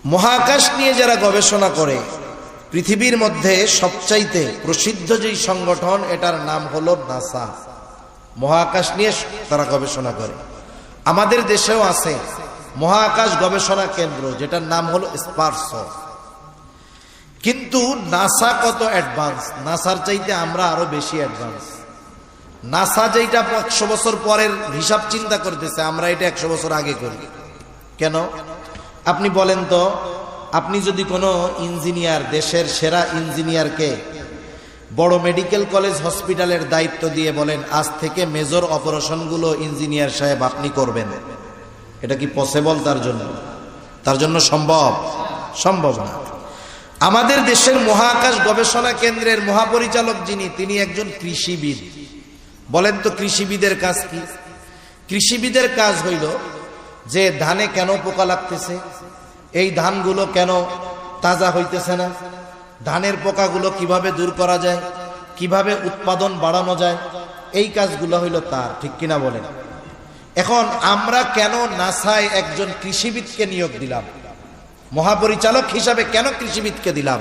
মহাকাশ নিয়ে যারা গবেষণা করে, পৃথিবীর মধ্যে সবচাইতে প্রসিদ্ধ যেই সংগঠন, এটার নাম হলো নাসা। মহাকাশ নিয়ে তারা গবেষণা করে। আমাদের দেশেও আছে মহাকাশ গবেষণা কেন্দ্র, যেটার নাম হলো স্পারসো। কিন্তু নাসা কত অ্যাডভান্স, নাসার চাইতে আমরা আরো বেশি অ্যাডভান্স। নাসা যেটা 100 বছর পরের হিসাব চিন্তা করতেছে, আমরা এটা 100 বছর আগে করি। কেন আপনি বলেন তো? আপনি যদি কোনো ইঞ্জিনিয়ার, দেশের সেরা ইঞ্জিনিয়ারকে বড় মেডিকেল কলেজ হসপিটালের দায়িত্ব দিয়ে বলেন, আজ থেকে মেজর অপারেশনগুলো ইঞ্জিনিয়ার সাহেব আপনি করবেন, এটা কি পসিবল? তার জন্য সম্ভব না। আমাদের দেশের মহাকাশ গবেষণা কেন্দ্রের মহাপরিচালক যিনি, তিনি একজন কৃষিবিদ। বলেন তো কৃষিবিদের কাজ কি? কৃষিবিদের কাজ হইল যে ধানে কেন পোকা লাগতেছে, এই ধানগুলো কেন তাজা হইতেছে না, ধানের পোকাগুলো কিভাবে দূর করা যায়, কিভাবে উৎপাদন বাড়ানো যায়, এই কাজগুলো হইল তার। ঠিক কিনা বলেন? এখন আমরা কেন নাসায় একজন কৃষিবিদকে নিয়োগ দিলাম? মহাপরিচালক হিসাবে কেন কৃষিবিদকে দিলাম?